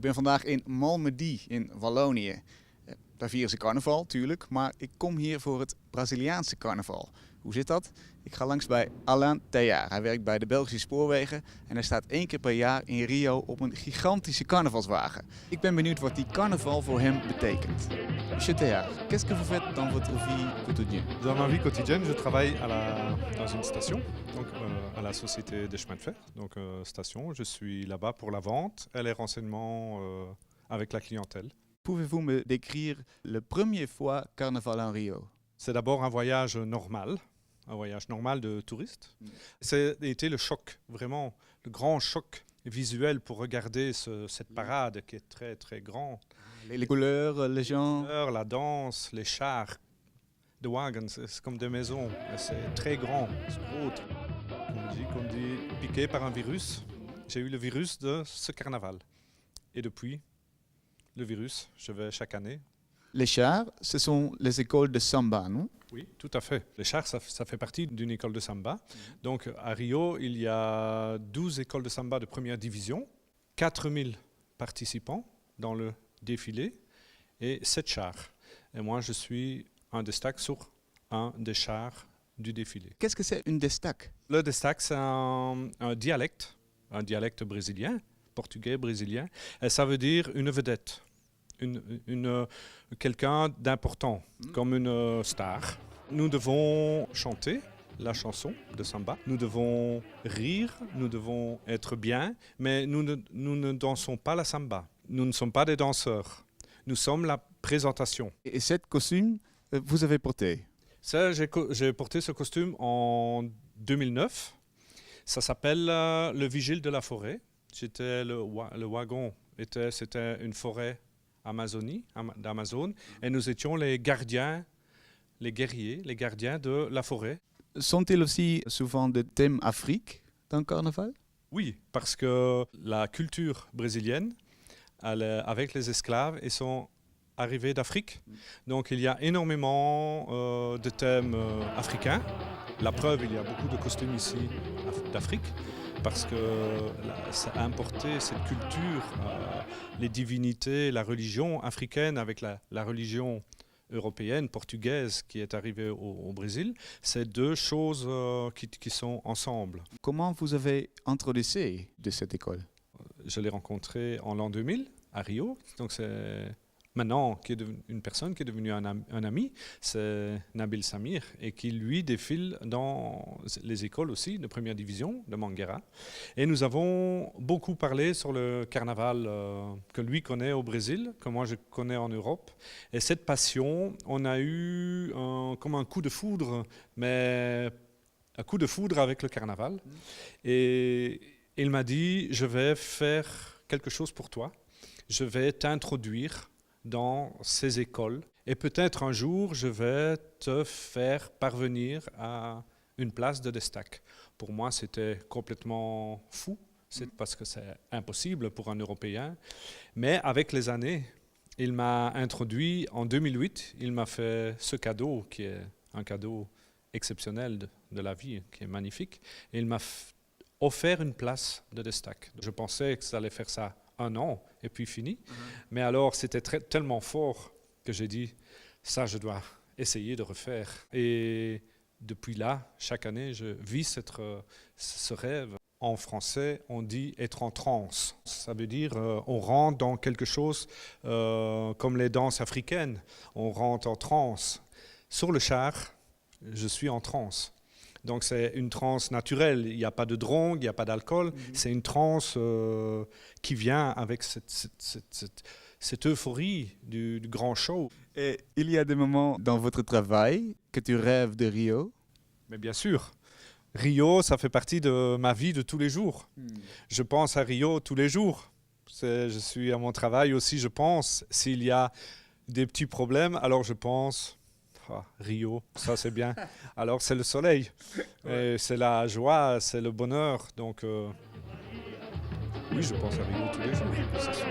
Ik ben vandaag in Malmedy in Wallonië. Daar vieren ze carnaval, tuurlijk, maar ik kom hier voor het Braziliaanse carnaval. Hoe zit dat? Ik ga langs bij Alain Teilhard. Hij werkt bij de Belgische Spoorwegen en hij staat 1 keer per jaar in Rio op een gigantische carnavalswagen. Ik ben benieuwd wat die carnaval voor hem betekent. Monsieur Teilhard, qu'est-ce que vous faites dans votre vie quotidienne? Dans ma vie quotidienne, je travaille dans une station, donc à la Société des chemins de fer, donc station. Je suis là-bas pour la vente et les renseignements avec la clientèle. Pouvez-vous me décrire la première fois carnaval en Rio? C'est d'abord un voyage normal de touriste. C'était le choc, vraiment, le grand choc visuel pour regarder cette parade qui est très très grande. Les couleurs, les gens. La danse, les chars, de wagons, c'est comme des maisons, c'est très grand, c'est gros. On dit piqué par un virus. J'ai eu le virus de ce carnaval. Et depuis, le virus, je vais chaque année. Les chars, ce sont les écoles de samba, non? Oui, tout à fait. Les chars, ça fait partie d'une école de samba. Donc à Rio, il y a 12 écoles de samba de première division, 4000 participants dans le défilé et 7 chars. Et moi, je suis un destac sur un des chars du défilé. Qu'est-ce que c'est une destac? Le destac, c'est un dialecte brésilien, portugais brésilien, et ça veut dire une vedette. Quelqu'un d'important, comme une star. Nous devons chanter la chanson de samba, nous devons rire, nous devons être bien, mais nous ne dansons pas la samba. Nous ne sommes pas des danseurs, nous sommes la présentation. Et cette costume, vous avez porté? Ça, j'ai porté ce costume en 2009. Ça s'appelle le vigile de la forêt. Le wagon, c'était une forêt d'Amazone, et nous étions les gardiens, les guerriers, les gardiens de la forêt. Sont-ils aussi souvent des thèmes Afrique dans le carnaval? Oui, parce que la culture brésilienne, avec les esclaves, ils sont arrivés d'Afrique. Donc il y a énormément de thèmes africains. La preuve, il y a beaucoup de costumes ici d'Afrique, parce que ça a importé cette culture, les divinités, la religion africaine avec la religion européenne, portugaise qui est arrivée au Brésil. C'est deux choses qui sont ensemble. Comment vous avez introduit de cette école? Je l'ai rencontré en l'an 2000 à Rio, donc c'est maintenant une personne qui est devenue un ami, c'est Nabil Samir, et qui lui défile dans les écoles aussi de première division de Mangueira. Et nous avons beaucoup parlé sur le carnaval que lui connaît au Brésil, que moi je connais en Europe. Et cette passion, on a eu comme un coup de foudre, mais un coup de foudre avec le carnaval. Et il m'a dit, je vais faire quelque chose pour toi, je vais t'introduire dans ces écoles et peut-être un jour je vais te faire parvenir à une place de destac. Pour moi c'était complètement fou, c'est parce que c'est impossible pour un Européen, mais avec les années il m'a introduit en 2008, il m'a fait ce cadeau qui est un cadeau exceptionnel de la vie, qui est magnifique, et il m'a offert une place de destac. Je pensais que ça allait faire ça 1 an et puis fini. Mais alors c'était tellement fort que j'ai dit, ça je dois essayer de refaire. Et depuis là, chaque année, je vis ce rêve. En français, on dit être en transe. Ça veut dire on rentre dans quelque chose comme les danses africaines. On rentre en transe. Sur le char, je suis en transe. Donc c'est une transe naturelle, il n'y a pas de drogue, il n'y a pas d'alcool, c'est une transe qui vient avec cette euphorie du grand show. Et il y a des moments dans votre travail que tu rêves de Rio? Mais bien sûr, Rio, ça fait partie de ma vie de tous les jours. Je pense à Rio tous les jours. Je suis à mon travail aussi, je pense. S'il y a des petits problèmes, alors je pense... Rio, ça c'est bien. Alors c'est le soleil, c'est la joie, c'est le bonheur. Donc oui, je pense à Rio tous les jours, c'est sûr.